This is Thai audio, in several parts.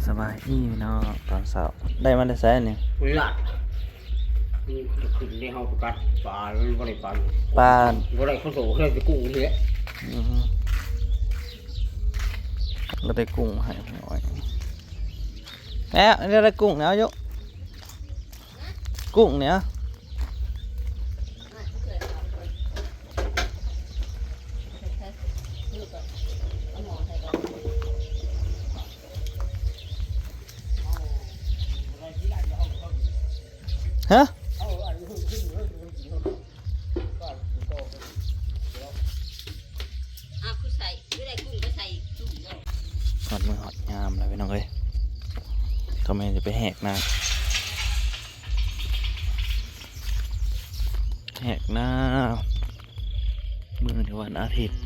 สบายดีเนาะตอนเช้าได้มาได้แซ่นี่บริษัทขึ้นในห้องประกันปลาบริการปลาบริการโซ่เครื่องจะกู้เลยเราได้กุ้งให้หน่อยแม่นี่ได้กุ้งแล้วยกกุ้งเนี่ยฮะหอดมือหอดยามเลยพี่น้องเอ้ยทำไมจะไปแหกหน้ามือในวันอาทิตย์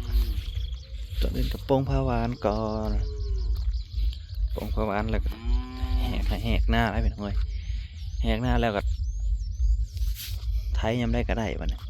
ตอนเล่นกับโป้งผ้าวานก่อนโป้งผ้าวานแล้วก็แหกหน้าอะไรพี่น้องเอ้ยแหกหน้าแล้วก็ไทยยำได้ก็ได้บ้านี่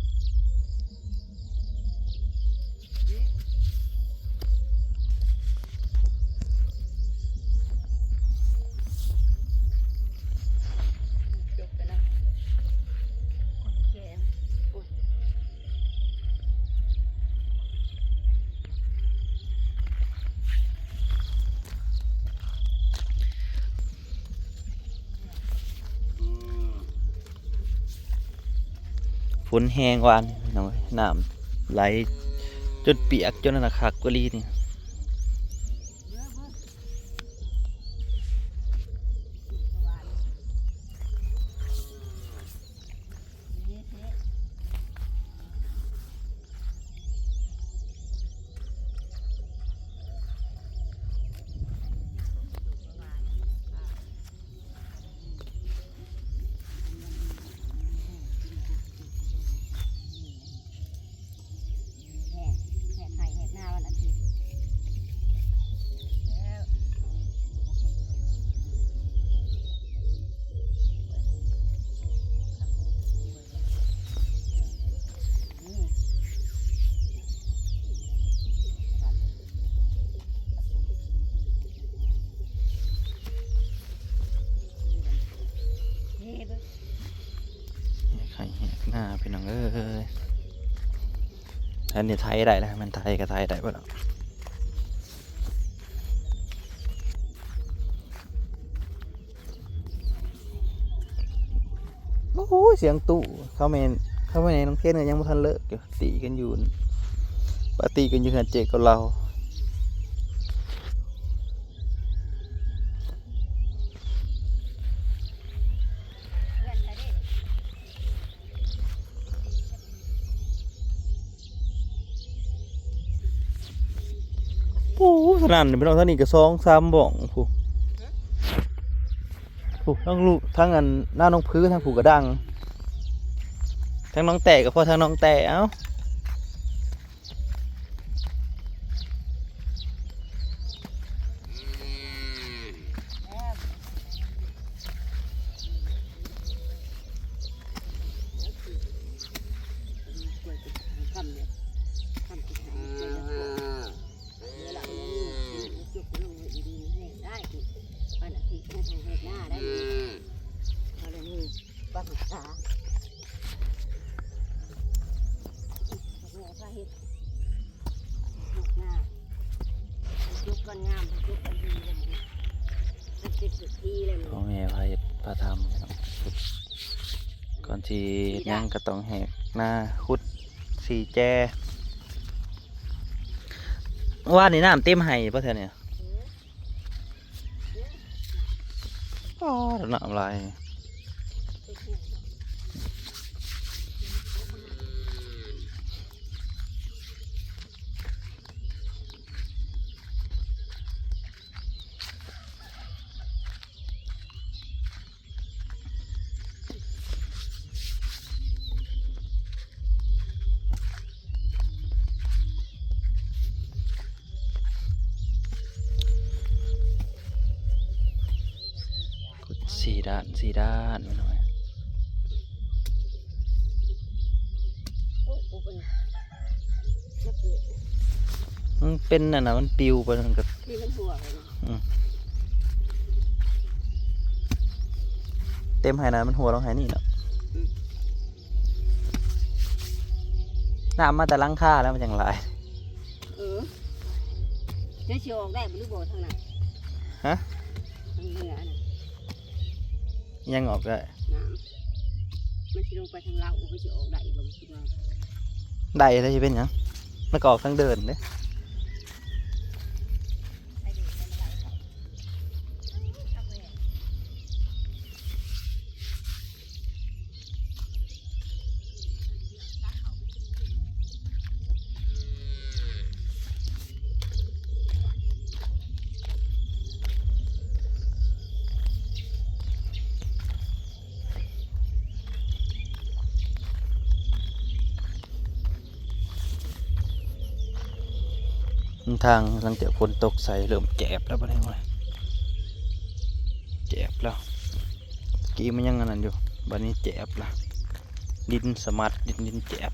ฝนแห้งวานพี่น้องเอ้ยน้ำไหลจนเปียกจนนั่นคักกว่าลีนี่ไข่แหกหน้าพี่น้องเอ้ยอันนี้ไทยได้แล้วมันไทยกับไทยได้ป่ะเนาะโอ้โหเสียงตู้เข้าเมนในน้องเทนยังไม่ทันเลิกอยู่ตีกันอยู่ปาร์ตี้กันอยู่กันเจกับเราโอ้ขนาดนี้พี่น้องท่านนี่ก็2-3บ่องผู้ทั้งลูกทั้งอันหน้าน้องพื้นทั้งผูกกระดังทั้งน้องแต่กับพ่อทั้งน้องแต่เอ้าพ่อแม่พาทำก่อนที่นั่งก็ต้องแหกหน้าคุดสีแจว่านี่น้ำเต็มไห้ป่ะเธอเนี่ยอ๋อน้ำลายสี่ด้านไม่น้อยมันเป็นน่ะนะมันปิวไปมันก็ เต็มไหนะมันหัวลงไหนี่เนาะน้ำมาแต่หลังคาแล้วมันยังไหลาย จะเชียวออกได้บ่หรือบ่ทางนั้น ฮะ ทางเหนือน่ะ ยังออกได้ น้ำมันสิลงไปทางลาวก็สิออกได้บ่คิดว่า ได้อะไรจะเป็นหยังมันก็ออกทางเดินเด้ ไปดูกันได้เอาไป ทางหลังจากฝนตกใส่เริ่มแจบแล้วปะเนี่ยแจบแล้วกี้มันยังอันนั้นอยู่บัดนี้แจบละดินสมัดดินแจบ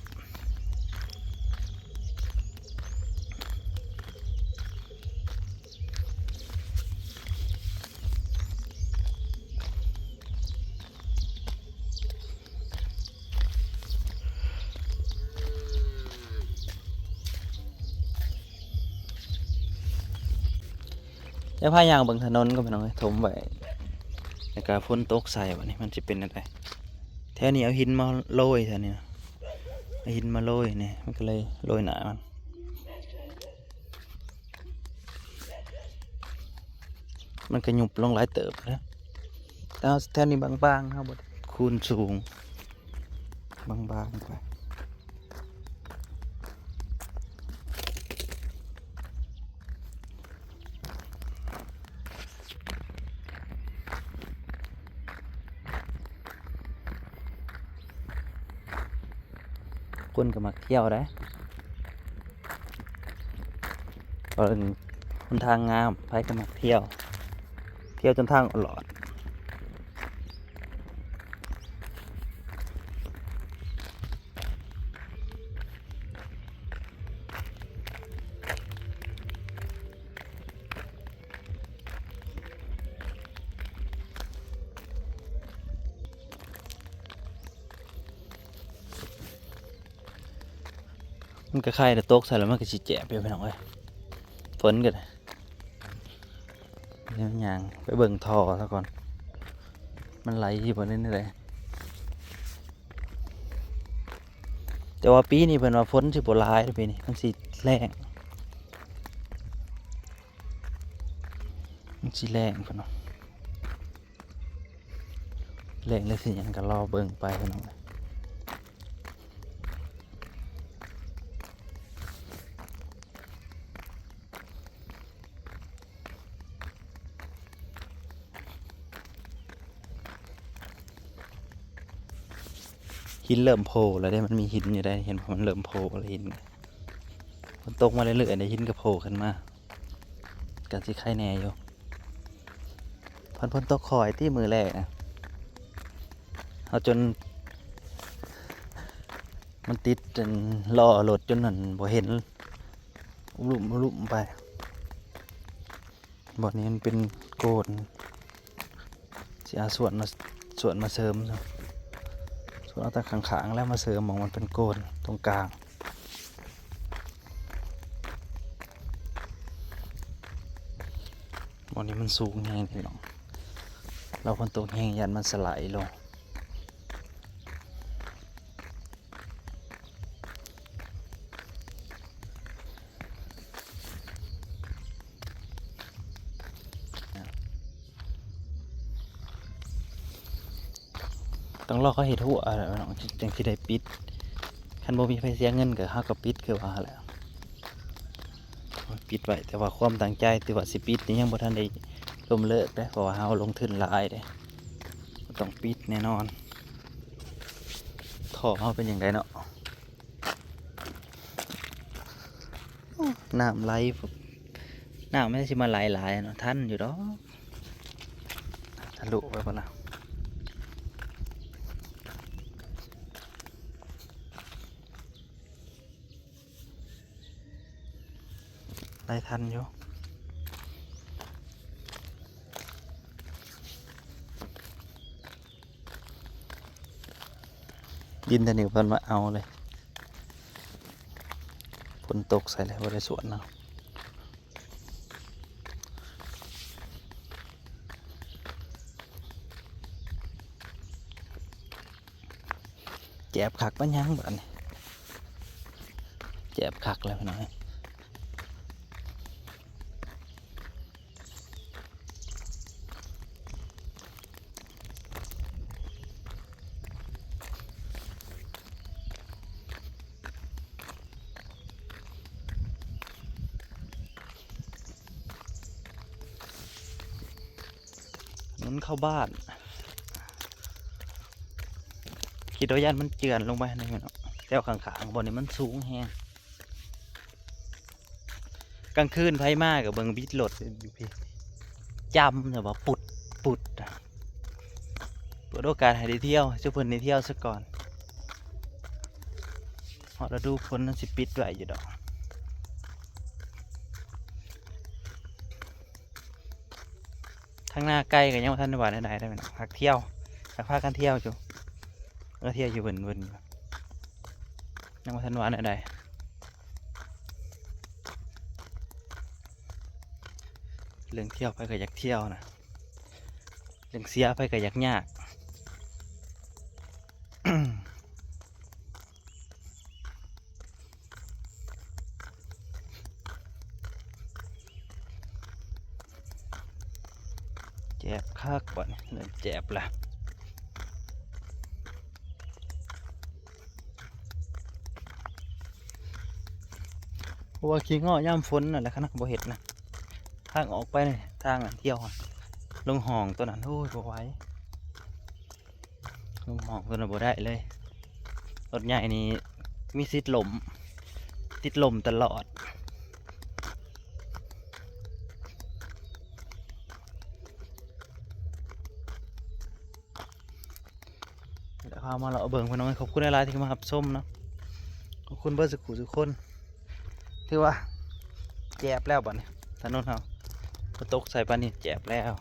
แล้วพายางบางถนนก็เป็นอะไรถมไว้แล้วก็ฝนตกใส่วันนี้มันจะเป็นอะไรแถวนี้เอาหินมาโรยแถวนี้นะเอาหินมาโรยเนี่ยมันก็เลยโรยหนามันก็หยุบลงหลายเติบนะแต่เอาแถวนี้บางๆครับบดคูณสูงบางๆไปคนก็มักเที่ยวได้เพราะมันทางงามไปก็มักเที่ยวจนทางอลอดมันก็ไข่แต่ตกใส่แล้วมันก็สิแจบไปพี่น้องเอ้ยฝนกันเดี๋ยวยางไปเบิ่งท่อซะก่อนมันไหลอยู่บนนี้เลยแต่ว่าปีนี้เพิ่นว่าฝนสิบ่หลายเด้อปีนี้มันสิแรงเพิ่นว่าแรงเลยสิหยังก็รอเบิ่งไปพี่น้องเอ้ยหินเริ่มโผล่แล้วได้มันมีหินอยู่ได้เห็นว่ามันเริ่มโผล่แล้วหินมันตกมาเรื่อยๆในหินก็โผล่ขึ้นมากันสิไข่แน่อยู่พ้นตกคอยที่มือแรกเอาจนมันติดจนล่อรถจนนั่นบ่เห็นลุ่มไปบ่อนี้มันเป็นโกนสิเอาส่วนมาเสริมส่วนเอาแต่ขางๆแล้วมาเสริมมองมันเป็นโกนตรงกลางบ่อนี้มันสูงแห้งพี่น้องเราคนตกแห้งยันมันสลายลงต้องรอเขาเห็ดหัวอะไรน้องจังที่ได้ปิดคันบ่มีไฟเสียเงินก็เฮาก็ปิดคือว่าแหละปิดไว้แต่ว่าความตั้งใจที่ว่าสิปิดนี่ยังบ่ทันได้ล้มเลิกเด้เพราะว่าเฮาลงทุนหลายเด้ต้องปิดแน่นอนท่อเฮาเป็นอย่างไรเนาะน้ำไหลน้ำไม่ได้สิมาไหลหลายเนาะทันอยู่ดอกทะลุไปบ่ล่ะไหลทันอยู่ ยินแต่หนึ่งเพิ่นมาเอาเลยฝนตกใส่เลยบ่ได้สวนเนาะแจบคักปะยังบัดนี้แจบคักแล้วพี่น้อยนุ้นเข้าบ้านคิดว่ายันมันเจือนลงไปนี่พี่น้องแถวข้างๆบนนี้มันสูงแฮงกลางคืนไผมากกับเบิงบิดรถอยู่พี่จำแต่ว่าปุดเปิดโอกาสให้ได้เที่ยวเจ้าเพิ่นได้เที่ยวซะก่อนเพราะฤดูฝนมันสิปิดไว้อยู่ดอกทางหน้าใกล้กันยังว่าท่านได้ว่าได้ไหมนะพักเที่ยวพักพากันเที่ยวจูเที่ยวอยู่เบิ่นยังว่าท่านว่าได้เรื่องเที่ยวไปก็อยากเที่ยวนะเรื่องเสียไปก็อยากยาก แจบคักบ่เนี่ยเริ่มแจบละเพราะว่าขี้ง้อย่ำฝนน่ะแหละขนาดบ่เห็ดนะทางออกไปเนี่ยทางเที่ยวอะลงห้องตัวนั้นโอ้ยบ่ไหวลงห้องตัวนั้นบ่ได้เลยรถใหญ่นี่มีสิทธิ์ลมติดลมตลอดเดี๋ยวพามาเราเบิ่งพี่น้องขอบคุณหลายๆที่มารับชมเนาะขอบคุณเบิร์ดสุขุทุกคนถือว่าแจบแล้วบ่เนี่ยถนนเราตกใส่ปานนี่แจบแล้ว